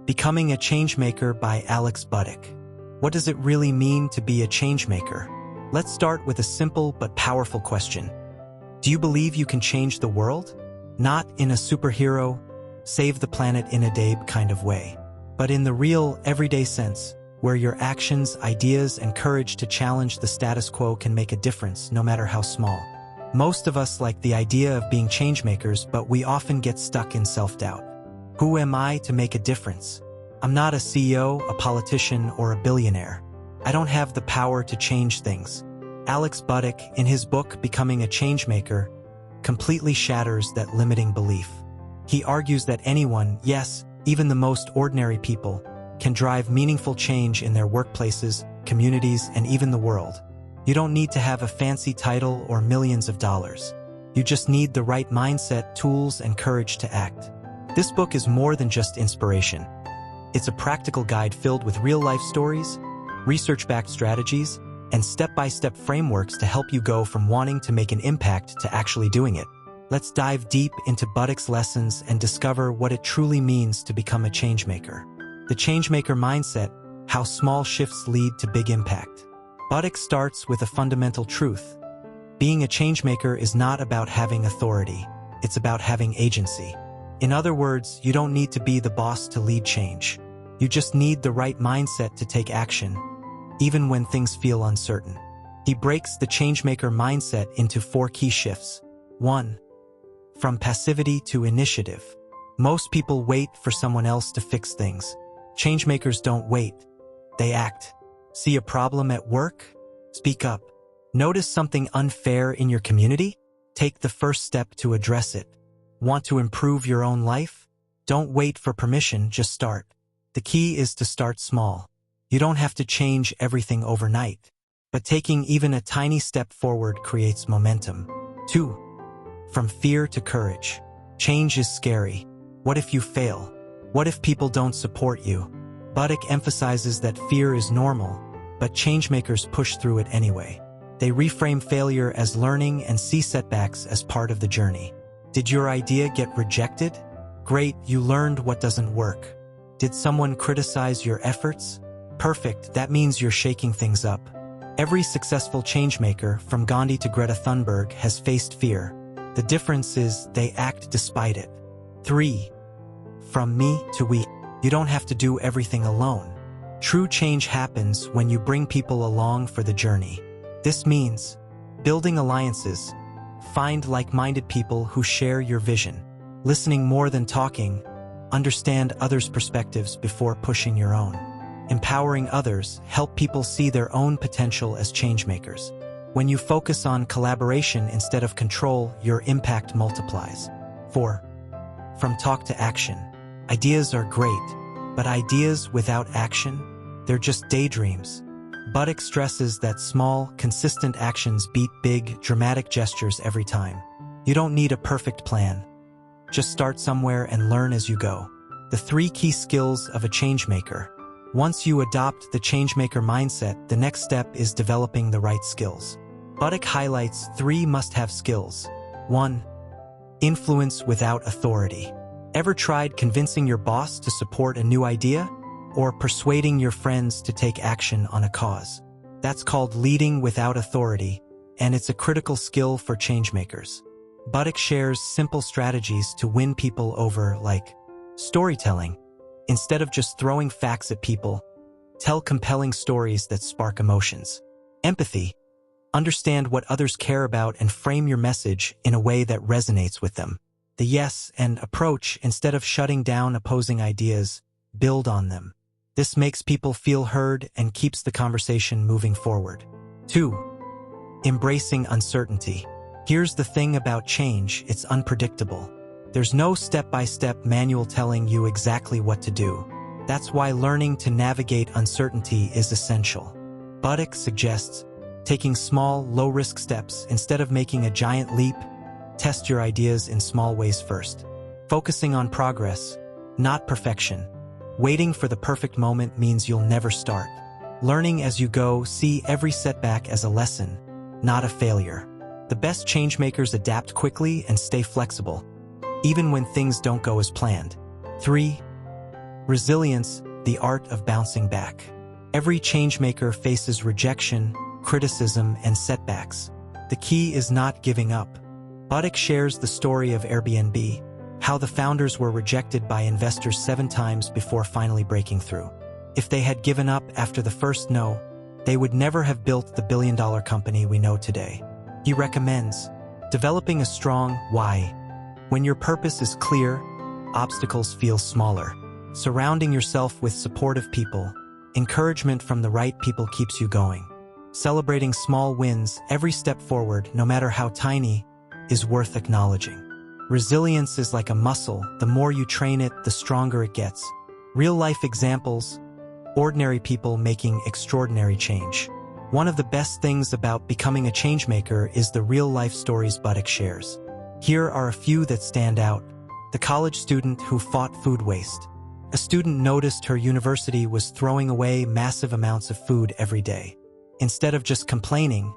Becoming a Changemaker by Alex Budak. What does it really mean to be a changemaker? Let's start with a simple but powerful question. Do you believe you can change the world? Not in a superhero, save the planet in a day kind of way, but in the real, everyday sense, where your actions, ideas, and courage to challenge the status quo can make a difference, no matter how small. Most of us like the idea of being changemakers, but we often get stuck in self-doubt. Who am I to make a difference? I'm not a CEO, a politician, or a billionaire. I don't have the power to change things. Alex Budak, in his book Becoming a Changemaker, completely shatters that limiting belief. He argues that anyone, yes, even the most ordinary people, can drive meaningful change in their workplaces, communities, and even the world. You don't need to have a fancy title or millions of dollars. You just need the right mindset, tools, and courage to act. This book is more than just inspiration. It's a practical guide filled with real-life stories, research-backed strategies, and step-by-step frameworks to help you go from wanting to make an impact to actually doing it. Let's dive deep into Budak's lessons and discover what it truly means to become a changemaker. The changemaker mindset, how small shifts lead to big impact. Budak starts with a fundamental truth. Being a changemaker is not about having authority. It's about having agency. In other words, you don't need to be the boss to lead change. You just need the right mindset to take action, even when things feel uncertain. He breaks the changemaker mindset into 4 key shifts. 1. From passivity to initiative. Most people wait for someone else to fix things. Changemakers don't wait. They act. See a problem at work? Speak up. Notice something unfair in your community? Take the first step to address it. Want to improve your own life? Don't wait for permission, just start. The key is to start small. You don't have to change everything overnight, but taking even a tiny step forward creates momentum. 2. From fear to courage. Change is scary. What if you fail? What if people don't support you? Budak emphasizes that fear is normal, but changemakers push through it anyway. They reframe failure as learning and see setbacks as part of the journey. Did your idea get rejected? Great, you learned what doesn't work. Did someone criticize your efforts? Perfect, that means you're shaking things up. Every successful changemaker, from Gandhi to Greta Thunberg, has faced fear. The difference is they act despite it. 3. From me to we. You don't have to do everything alone. True change happens when you bring people along for the journey. This means building alliances. Find like-minded people who share your vision. Listening more than talking. Understand others' perspectives before pushing your own. Empowering others, help people see their own potential as changemakers. When you focus on collaboration instead of control, your impact multiplies. 4. From talk to action. Ideas are great, but ideas without action, they're just daydreams. Budak stresses that small, consistent actions beat big, dramatic gestures every time. You don't need a perfect plan. Just start somewhere and learn as you go. The 3 key skills of a changemaker. Once you adopt the changemaker mindset, the next step is developing the right skills. Budak highlights 3 must-have skills. 1. Influence without authority. Ever tried convincing your boss to support a new idea? Or persuading your friends to take action on a cause? That's called leading without authority, and it's a critical skill for changemakers. Budak shares simple strategies to win people over, like storytelling. Instead of just throwing facts at people, tell compelling stories that spark emotions. Empathy. Understand what others care about and frame your message in a way that resonates with them. The yes and approach. Instead of shutting down opposing ideas, build on them. This makes people feel heard and keeps the conversation moving forward. 2. Embracing uncertainty. Here's the thing about change, it's unpredictable. There's no step-by-step manual telling you exactly what to do. That's why learning to navigate uncertainty is essential. Budak suggests taking small, low-risk steps instead of making a giant leap. Test your ideas in small ways first. Focusing on progress, not perfection. Waiting for the perfect moment means you'll never start. Learning as you go, see every setback as a lesson, not a failure. The best changemakers adapt quickly and stay flexible, even when things don't go as planned. 3. Resilience, the art of bouncing back. Every changemaker faces rejection, criticism, and setbacks. The key is not giving up. Budak shares the story of Airbnb, how the founders were rejected by investors 7 times before finally breaking through. If they had given up after the first no, they would never have built the billion-dollar company we know today. He recommends developing a strong why. When your purpose is clear, obstacles feel smaller. Surrounding yourself with supportive people, encouragement from the right people keeps you going. Celebrating small wins, every step forward, no matter how tiny, is worth acknowledging. Resilience is like a muscle. The more you train it, the stronger it gets. Real-life examples, ordinary people making extraordinary change. One of the best things about becoming a changemaker is the real-life stories Budak shares. Here are a few that stand out. The college student who fought food waste. A student noticed her university was throwing away massive amounts of food every day. Instead of just complaining,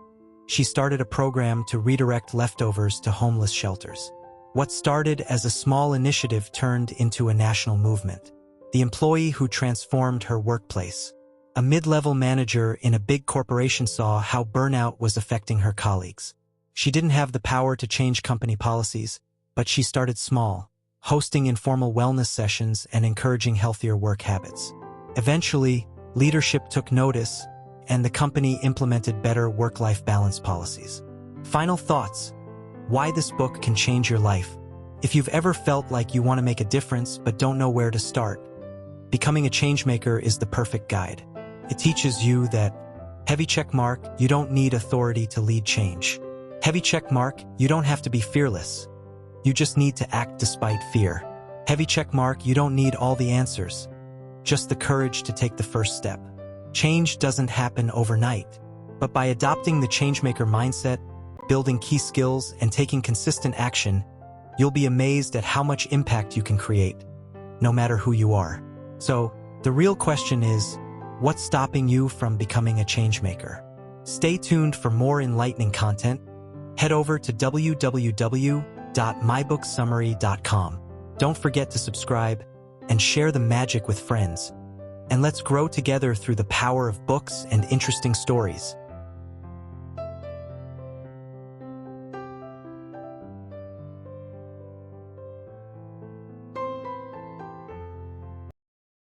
she started a program to redirect leftovers to homeless shelters. What started as a small initiative turned into a national movement. The employee who transformed her workplace. A mid-level manager in a big corporation saw how burnout was affecting her colleagues. She didn't have the power to change company policies, but she started small, hosting informal wellness sessions and encouraging healthier work habits. Eventually, leadership took notice, and the company implemented better work-life balance policies. Final thoughts. Why this book can change your life. If you've ever felt like you want to make a difference but don't know where to start, Becoming a Changemaker is the perfect guide. It teaches you that, heavy check mark, you don't need authority to lead change. Heavy check mark, you don't have to be fearless. You just need to act despite fear. Heavy check mark, you don't need all the answers. Just the courage to take the first step. Change doesn't happen overnight, but by adopting the Changemaker mindset, building key skills, and taking consistent action, you'll be amazed at how much impact you can create, no matter who you are. So, the real question is, what's stopping you from becoming a changemaker? Stay tuned for more enlightening content. Head over to www.mybooksummary.com. Don't forget to subscribe and share the magic with friends. And let's grow together through the power of books and interesting stories.